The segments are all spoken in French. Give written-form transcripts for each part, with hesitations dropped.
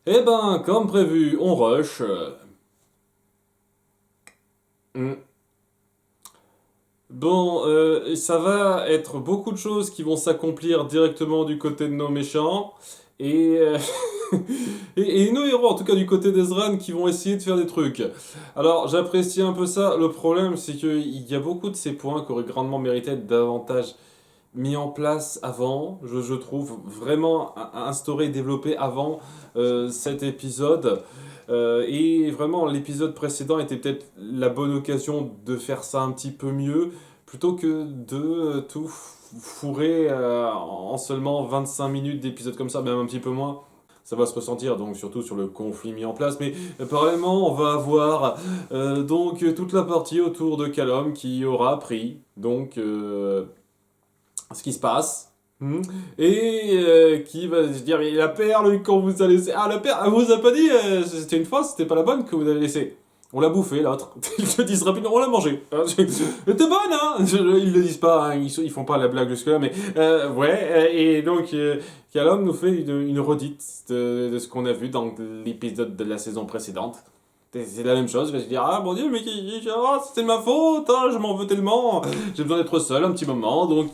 Eh ben, comme prévu, on rush. Hmm. Bon, ça va être beaucoup de choses qui vont s'accomplir directement du côté de nos méchants. Et, et nos héros, en tout cas du côté d'Ezran, qui vont essayer de faire des trucs. Alors, j'apprécie un peu ça. Le problème, c'est qu'il y a beaucoup de ces points qui auraient grandement mérité d'être davantage mis en place avant, je trouve, vraiment instauré et développé avant cet épisode. Et vraiment, l'épisode précédent était peut-être la bonne occasion de faire ça un petit peu mieux, plutôt que de tout fourrer en seulement 25 minutes d'épisode comme ça, même un petit peu moins. Ça va se ressentir donc surtout sur le conflit mis en place, mais parallèlement on va avoir donc toute la partie autour de Callum qui aura appris donc ce qui se passe. Et qui va se dire, mais la perle qu'on vous a laissée. Ah, la perle, elle vous a pas dit, c'était une fois, c'était pas la bonne que vous avez laissée. On l'a bouffée, l'autre. Ils te disent rapidement, on l'a mangée. Elle était bonne, hein. Ils le disent pas, hein, ils font pas la blague jusque-là, mais ouais. Et donc, Callum nous fait une redite de ce qu'on a vu dans l'épisode de la saison précédente. C'est la même chose, je vais se dire, ah mon dieu, mais c'était de ma faute, hein, je m'en veux tellement, j'ai besoin d'être seul un petit moment, donc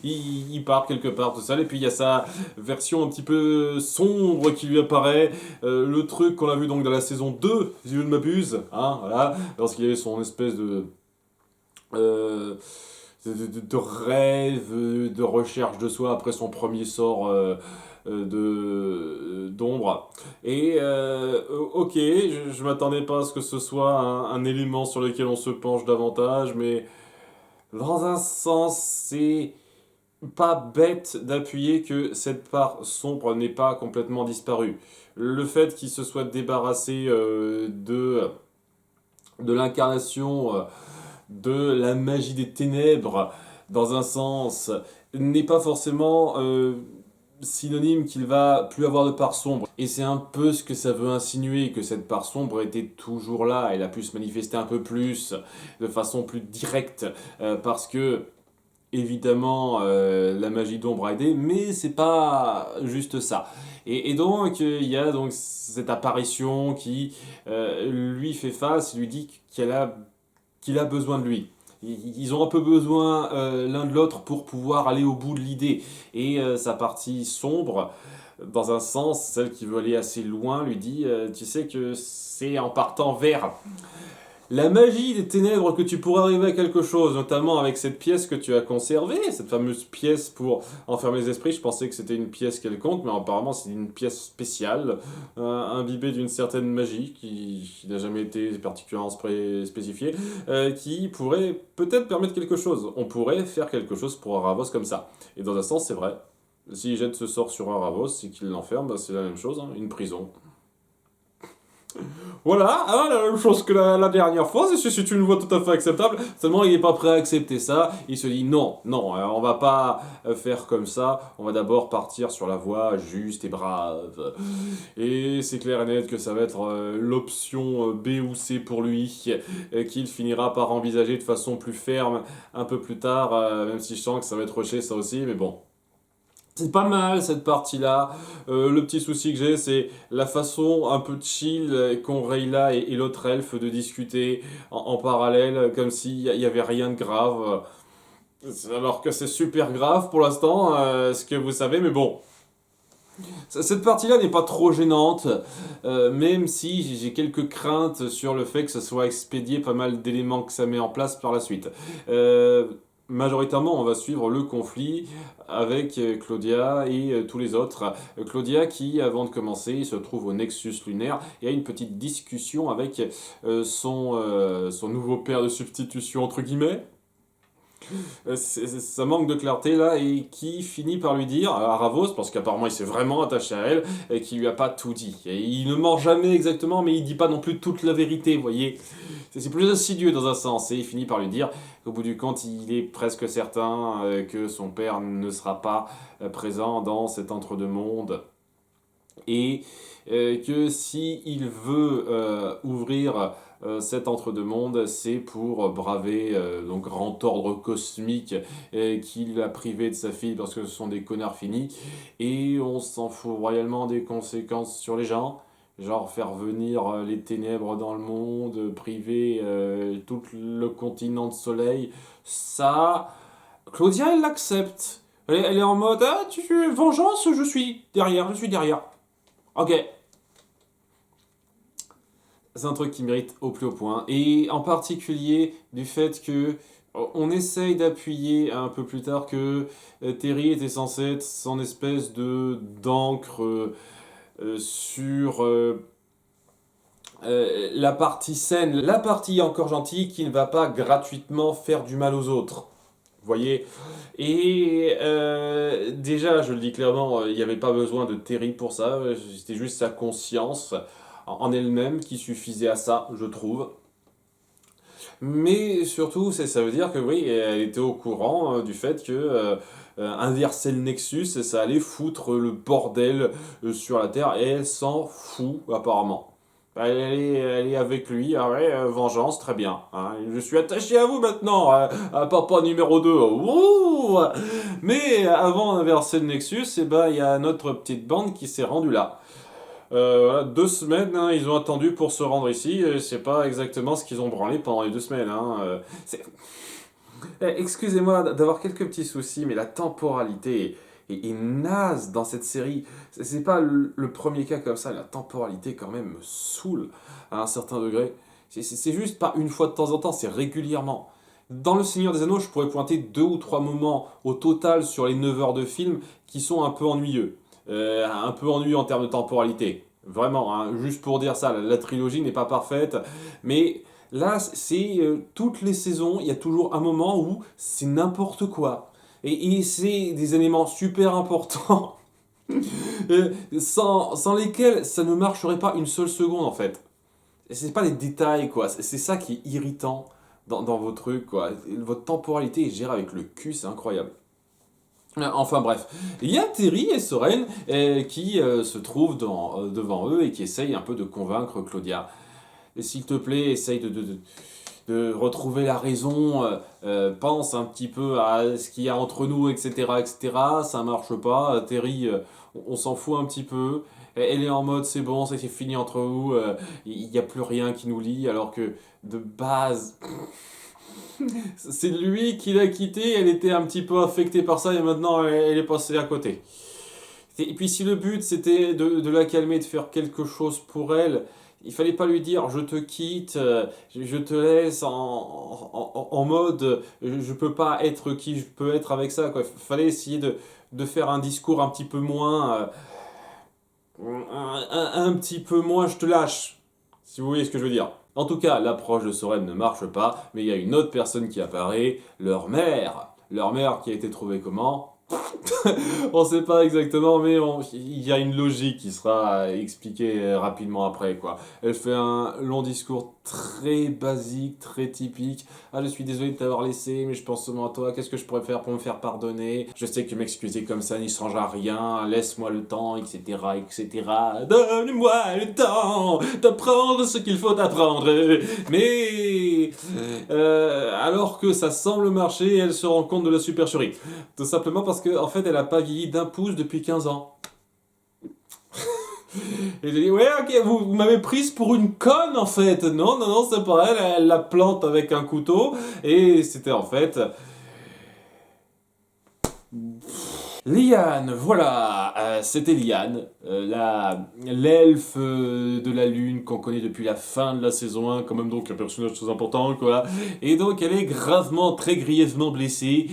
il part quelque part tout seul, et puis il y a sa version un petit peu sombre qui lui apparaît, le truc qu'on a vu donc dans la saison 2 si je ne m'abuse, hein, voilà, lorsqu'il avait son espèce euh, de rêve, de recherche de soi après son premier sort d'ombre. Et ok, je m'attendais pas à ce que ce soit un élément sur lequel on se penche davantage, mais dans un sens, c'est pas bête d'appuyer que cette part sombre n'est pas complètement disparue. Le fait qu'il se soit débarrassé de l'incarnation de la magie des ténèbres, dans un sens, n'est pas forcément synonyme qu'il va plus avoir de part sombre. Et c'est un peu ce que ça veut insinuer, que cette part sombre était toujours là, elle a pu se manifester un peu plus, de façon plus directe, parce que évidemment, la magie d'ombre a aidé, mais c'est pas juste ça. Et donc, il y a donc cette apparition qui lui fait face, lui dit qu'il a besoin de lui. Ils ont un peu besoin l'un de l'autre pour pouvoir aller au bout de l'idée. Et sa partie sombre, dans un sens, celle qui veut aller assez loin, lui dit, tu sais que c'est en partant vers la magie des ténèbres que tu pourras arriver à quelque chose, notamment avec cette pièce que tu as conservée, cette fameuse pièce pour enfermer les esprits. Je pensais que c'était une pièce quelconque, mais apparemment c'est une pièce spéciale, imbibée d'une certaine magie qui n'a jamais été particulièrement spécifiée, qui pourrait peut-être permettre quelque chose. On pourrait faire quelque chose pour Aravos comme ça. Et dans un sens, c'est vrai. S'il jette ce sort sur Aravos et qu'il l'enferme, bah, c'est la même chose, hein, une prison. Voilà, hein, la même chose que la dernière fois, c'est une voie tout à fait acceptable. Seulement, il n'est pas prêt à accepter ça. Il se dit non, non, on va pas faire comme ça. On va d'abord partir sur la voie juste et brave. Et c'est clair et net que ça va être l'option B ou C pour lui, qu'il finira par envisager de façon plus ferme un peu plus tard, même si je sens que ça va être rushé ça aussi, mais bon. C'est pas mal cette partie-là. Le petit souci que j'ai, c'est la façon un peu chill qu'ont Rayla et l'autre elfe de discuter en parallèle, comme s'il y avait rien de grave. Alors que c'est super grave pour l'instant, ce que vous savez, mais bon. Cette partie-là n'est pas trop gênante, même si j'ai quelques craintes sur le fait que ça soit expédié pas mal d'éléments que ça met en place par la suite. Euh, Majoritairement, on va suivre le conflit avec Claudia et tous les autres. Claudia qui, avant de commencer, se trouve au Nexus lunaire et a une petite discussion avec son nouveau père de substitution, entre guillemets. Ça manque de clarté là, et qui finit par lui dire à Ravos, parce qu'apparemment il s'est vraiment attaché à elle, et qui lui a pas tout dit. Et il ne ment jamais exactement, mais il dit pas non plus toute la vérité, vous voyez. C'est plus insidieux dans un sens, et il finit par lui dire qu'au bout du compte, il est presque certain que son père ne sera pas présent dans cet entre-deux-mondes, et que si il veut ouvrir cet entre-deux-mondes, c'est pour braver le grand ordre cosmique qui l'a privé de sa fille parce que ce sont des connards finis, et on s'en fout royalement des conséquences sur les gens. genre faire venir les ténèbres dans le monde, priver tout le continent de soleil, ça, Claudia, elle l'accepte. Elle est en mode, ah, vengeance, je suis derrière. Ok, c'est un truc qui mérite au plus haut point. Et en particulier du fait que on essaye d'appuyer un peu plus tard que Terry était censé être son espèce de d'encre sur la partie saine, la partie encore gentille qui ne va pas gratuitement faire du mal aux autres. Vous voyez? Et déjà, je le dis clairement, il n'y avait pas besoin de Terry pour ça. C'était juste sa conscience en elle-même qui suffisait à ça, je trouve. Mais surtout, ça veut dire que oui, elle était au courant du fait que inverser le Nexus, ça allait foutre le bordel sur la Terre, et elle s'en fout apparemment. Elle est avec lui, ah ouais, vengeance, très bien. Hein. Je suis attaché à vous maintenant, à papa numéro 2. Ouh. Mais avant d'inverser le Nexus, eh ben, il y a notre petite bande qui s'est rendue là. Voilà, 2 semaines, hein, ils ont attendu pour se rendre ici. C'est pas exactement ce qu'ils ont branlé pendant les 2 semaines. Hein. Excusez-moi d'avoir quelques petits soucis, mais la temporalité est naze dans cette série. C'est pas le premier cas comme ça. La temporalité, quand même, me saoule à un certain degré. C'est juste pas une fois de temps en temps, c'est régulièrement. Dans Le Seigneur des Anneaux, je pourrais pointer 2 ou 3 moments au total sur les 9 heures de film qui sont un peu ennuyeux. Un peu ennuyeux en termes de temporalité. Vraiment, hein, juste pour dire ça, la trilogie n'est pas parfaite, mais là, c'est toutes les saisons, il y a toujours un moment où c'est n'importe quoi. Et c'est des éléments super importants, sans lesquels ça ne marcherait pas une seule seconde en fait. C'est pas des détails quoi, c'est ça qui est irritant dans vos trucs quoi. Votre temporalité est gérée avec le cul, c'est incroyable. Enfin bref, il y a Terry et Soren qui se trouvent devant eux et qui essayent un peu de convaincre Claudia. Et s'il te plaît, essaye de retrouver la raison, pense un petit peu à ce qu'il y a entre nous, etc., etc. Ça marche pas. Terry, on s'en fout un petit peu. Elle est en mode c'est bon, c'est fini entre vous, il n'y a plus rien qui nous lie, alors que de base, c'est lui qui l'a quitté, elle était un petit peu affectée par ça et maintenant elle est passée à côté. Et puis si le but c'était de la calmer, de faire quelque chose pour elle, il fallait pas lui dire je te quitte, je te laisse en mode je peux pas être qui je peux être avec ça quoi. Il fallait essayer de faire un discours un petit peu moins un petit peu moins je te lâche, si vous voyez ce que je veux dire. En tout cas, l'approche de Soren ne marche pas, mais il y a une autre personne qui apparaît, leur mère. Leur mère qui a été trouvée comment? On sait pas exactement, mais il y a une logique qui sera expliquée rapidement après, quoi. Elle fait un long discours très basique, très typique. Ah, je suis désolé de t'avoir laissé, mais je pense seulement à toi. Qu'est-ce que je pourrais faire pour me faire pardonner? Je sais que m'excuser comme ça n'y change à rien. Laisse-moi le temps, etc., etc. Donne-moi le temps d'apprendre ce qu'il faut apprendre. Mais alors que ça semble marcher, elle se rend compte de la supercherie. Tout simplement parce qu'en en fait, elle a pas vieilli d'un pouce depuis 15 ans. Et j'ai dit, ouais, ok, vous m'avez prise pour une conne en fait. Non, non, non, c'est pas elle. Elle la plante avec un couteau. Et c'était en fait. Liane, voilà, c'était Liane, l'elfe de la lune qu'on connaît depuis la fin de la saison 1, quand même donc un personnage très important, quoi. Et donc elle est gravement, très grièvement blessée,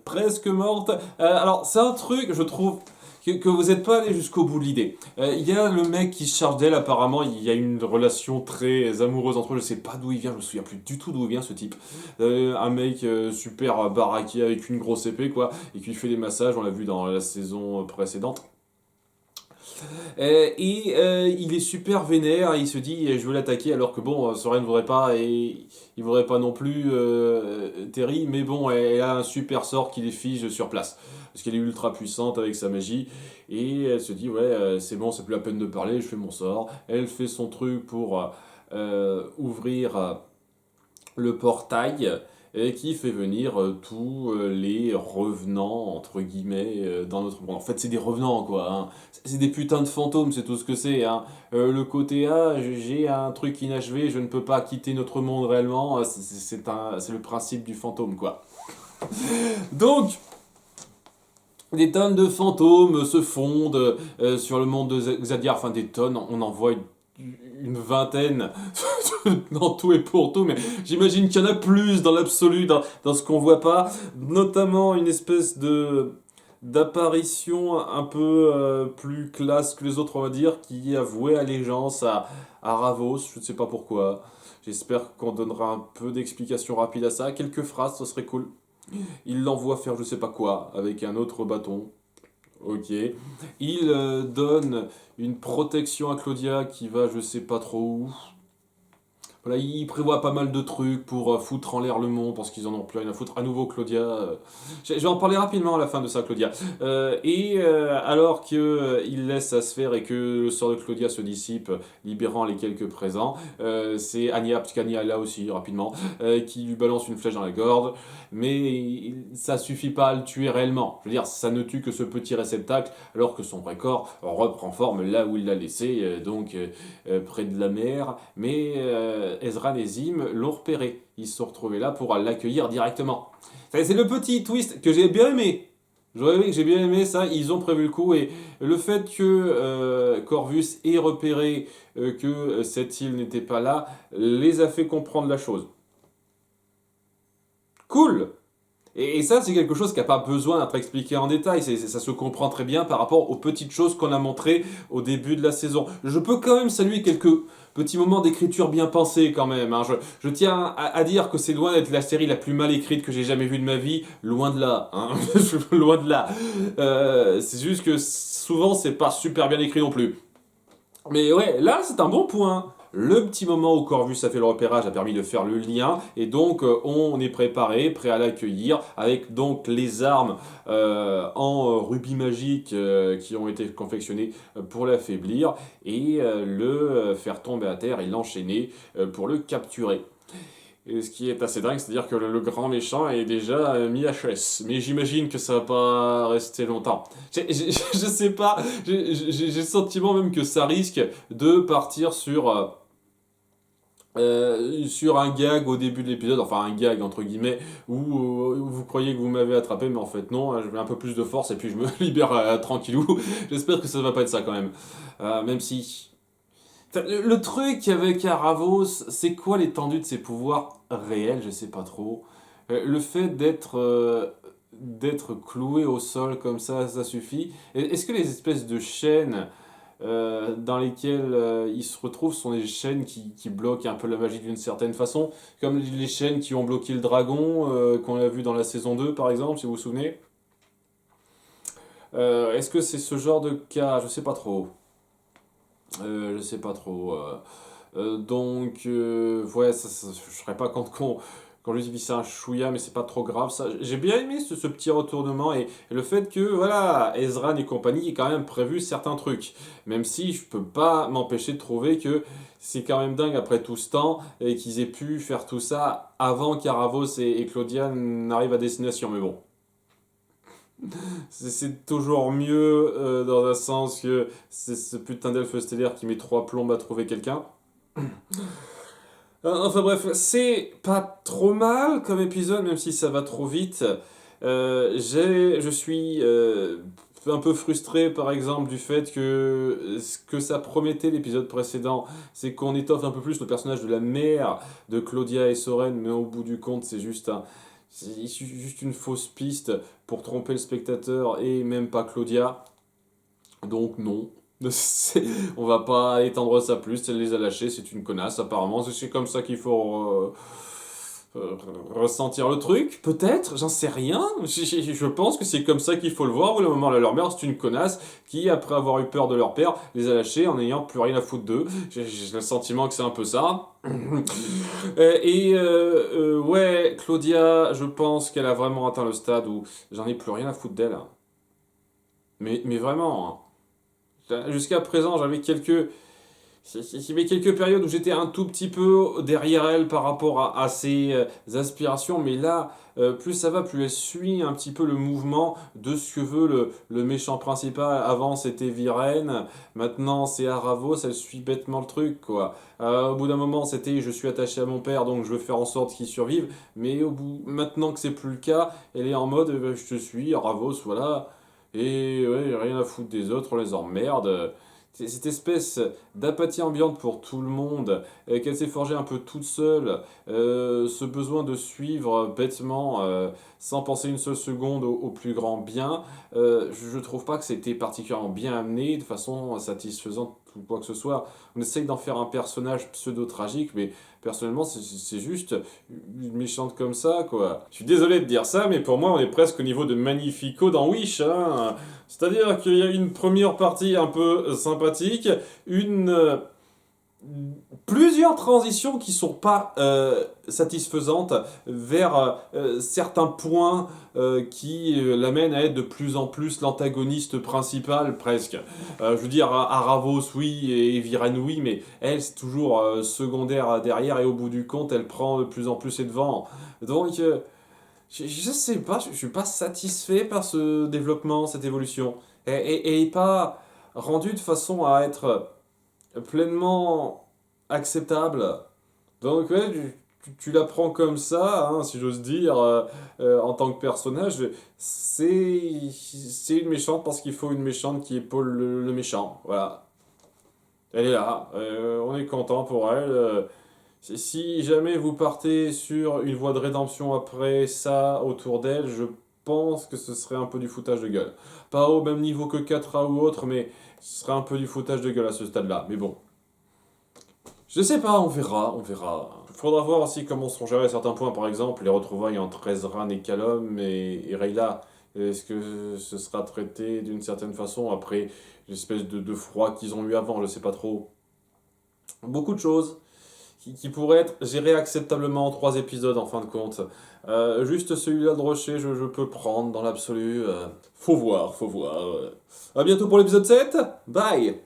presque morte. Alors c'est un truc, je trouve, que vous n'êtes pas allé jusqu'au bout de l'idée. Il y a le mec qui se charge d'elle, apparemment, il y a une relation très amoureuse entre eux, je sais pas d'où il vient, je me souviens plus du tout d'où il vient ce type. Un mec super baraqué avec une grosse épée, quoi, et qui lui fait des massages, on l'a vu dans la saison précédente. Il est super vénère, il se dit je veux l'attaquer alors que bon, Soren ne voudrait pas et il voudrait pas non plus Terry, mais bon, elle a un super sort qui les fige sur place. Parce qu'elle est ultra puissante avec sa magie et elle se dit ouais, c'est bon, c'est plus la peine de parler, je fais mon sort. Elle fait son truc pour ouvrir le portail et qui fait venir tous les revenants, entre guillemets, dans notre monde. En fait, c'est des revenants, quoi. Hein. C'est des putains de fantômes, c'est tout ce que c'est. Hein. Le côté A, j'ai un truc inachevé, je ne peux pas quitter notre monde réellement. C'est le principe du fantôme, quoi. Donc, des tonnes de fantômes se fondent sur le monde de Xadiar. Enfin, des tonnes, on en voit une vingtaine dans tout et pour tout, mais j'imagine qu'il y en a plus dans l'absolu, dans ce qu'on voit pas, notamment une espèce de d'apparition un peu plus classe que les autres, on va dire, qui a voué allégeance à Ravos, je ne sais pas pourquoi. J'espère qu'on donnera un peu d'explication rapide à ça, quelques phrases, ce serait cool. Il l'envoie faire je sais pas quoi avec un autre bâton. Ok. Il donne une protection à Claudia qui va je sais pas trop où. Voilà, il prévoit pas mal de trucs pour foutre en l'air le monde parce qu'ils en ont plus rien à foutre. À nouveau, Claudia. Je vais en parler rapidement à la fin de ça, Claudia. Alors que il laisse sa sphère et que le sort de Claudia se dissipe, libérant les quelques présents, c'est Anya, parce qu'Anya est là aussi, rapidement, qui lui balance une flèche dans la gorge. Mais ça suffit pas à le tuer réellement. Je veux dire, ça ne tue que ce petit réceptacle, alors que son vrai corps reprend forme là où il l'a laissé, près de la mer. Mais Ezran et Zim l'ont repéré. Ils se sont retrouvés là pour l'accueillir directement. C'est le petit twist que j'ai bien aimé. J'ai bien aimé ça, ils ont prévu le coup et le fait que Corvus ait repéré que cette île n'était pas là les a fait comprendre la chose. Cool. Et ça, c'est quelque chose qui n'a pas besoin d'être expliqué en détail. Ça se comprend très bien par rapport aux petites choses qu'on a montrées au début de la saison. Je peux quand même saluer quelques petits moments d'écriture bien pensés quand même. Hein. Je tiens à dire que c'est loin d'être la série la plus mal écrite que j'ai jamais vue de ma vie. Loin de là. Hein. Loin de là. C'est juste que souvent, c'est pas super bien écrit non plus. Mais ouais, là, c'est un bon point. Le petit moment où Corvus a fait le repérage a permis de faire le lien et donc on est préparé, prêt à l'accueillir avec donc les armes en rubis magique qui ont été confectionnées pour l'affaiblir et le faire tomber à terre et l'enchaîner pour le capturer. Et ce qui est assez dingue, c'est-à-dire que le grand méchant est déjà mis HS. Mais j'imagine que ça va pas rester longtemps. Je sais pas, j'ai le sentiment même que ça risque de partir sur un gag au début de l'épisode, enfin un gag entre guillemets, où vous croyez que vous m'avez attrapé, mais en fait non, je mets un peu plus de force et puis je me libère tranquillou. J'espère que ça va pas être ça quand même. Même si... Le truc avec Aravos, c'est quoi l'étendue de ses pouvoirs réels? Je sais pas trop. Le fait d'être cloué au sol comme ça suffit. Est-ce que les espèces de chaînes dans lesquelles il se retrouve sont des chaînes qui bloquent un peu la magie d'une certaine façon, comme les chaînes qui ont bloqué le dragon qu'on a vu dans la saison 2 par exemple, si vous vous souvenez. Est-ce que c'est ce genre de cas? Je sais pas trop. Je sais pas trop. Ouais, je serais pas contre qu'on lui dise c'est un chouïa, mais c'est pas trop grave. Ça, j'ai bien aimé ce petit retournement et le fait que, voilà, Ezran et compagnie aient quand même prévu certains trucs. Même si je peux pas m'empêcher de trouver que c'est quand même dingue après tout ce temps et qu'ils aient pu faire tout ça avant qu'Aravos et Claudia n'arrivent à destination. Mais bon. C'est toujours mieux dans un sens que c'est ce putain d'elfe stellaire qui met 3 plombes à trouver quelqu'un. Enfin bref, c'est pas trop mal comme épisode, même si ça va trop vite. Je suis un peu frustré par exemple du fait que ce que ça promettait l'épisode précédent, c'est qu'on étoffe un peu plus le personnage de la mère de Claudia et Soren, mais au bout du compte, c'est juste une fausse piste pour tromper le spectateur et même pas Claudia. Donc non. On va pas étendre ça plus, elle les a lâchés, c'est une connasse apparemment. C'est comme ça qu'il faut ressentir le truc, peut-être, j'en sais rien. Je pense que c'est comme ça qu'il faut le voir. Au moment là, leur mère, c'est une connasse qui, après avoir eu peur de leur père, les a lâchés en n'ayant plus rien à foutre d'eux. J'ai le sentiment que c'est un peu ça. Ouais, Claudia, je pense qu'elle a vraiment atteint le stade où j'en ai plus rien à foutre d'elle. Mais vraiment, hein. Jusqu'à présent, j'avais Il y avait quelques périodes où j'étais un tout petit peu derrière elle par rapport à ses aspirations, mais là, plus ça va, plus elle suit un petit peu le mouvement de ce que veut le méchant principal. Avant, c'était Viren, maintenant c'est Aravos, elle suit bêtement le truc, quoi. Au bout d'un moment, c'était je suis attaché à mon père, donc je veux faire en sorte qu'il survive, mais maintenant que c'est plus le cas, elle est en mode je te suis, Aravos, voilà, et ouais, rien à foutre des autres, on les emmerde. Cette espèce d'apathie ambiante pour tout le monde, qu'elle s'est forgée un peu toute seule, ce besoin de suivre bêtement, sans penser une seule seconde au plus grand bien, je trouve pas que c'était particulièrement bien amené, de façon satisfaisante ou quoi que ce soit. On essaye d'en faire un personnage pseudo-tragique, mais personnellement, c'est juste une méchante comme ça, quoi. Je suis désolé de dire ça, mais pour moi, on est presque au niveau de Magnifico dans Wish, hein. C'est-à-dire qu'il y a une première partie un peu sympathique, une plusieurs transitions qui sont pas satisfaisantes vers certains points qui l'amènent à être de plus en plus l'antagoniste principal presque. Je veux dire, Aravos oui et Viren oui, mais elle c'est toujours secondaire derrière et au bout du compte elle prend de plus en plus ses devants. Donc je sais pas, je suis pas satisfait par ce développement, cette évolution. Et pas rendu de façon à être pleinement acceptable. Donc ouais, tu la prends comme ça, hein, si j'ose dire, en tant que personnage. C'est une méchante parce qu'il faut une méchante qui épaule le méchant. Voilà. Elle est là. On est content pour elle. Si jamais vous partez sur une voie de rédemption après ça autour d'elle, je pense que ce serait un peu du foutage de gueule. Pas au même niveau que 4A ou autre, mais ce serait un peu du foutage de gueule à ce stade-là. Mais bon, je sais pas, on verra, on verra. Faudra voir aussi comment sont gérés certains points, par exemple les retrouvailles entre Ezran et Callum et Rayla. Est-ce que ce sera traité d'une certaine façon après l'espèce de froid qu'ils ont eu avant, je sais pas trop. Beaucoup de choses qui pourrait être géré acceptablement en 3 épisodes en fin de compte. Juste celui-là de Rocher, je peux prendre dans l'absolu. Faut voir, faut voir. À bientôt pour l'épisode 7. Bye!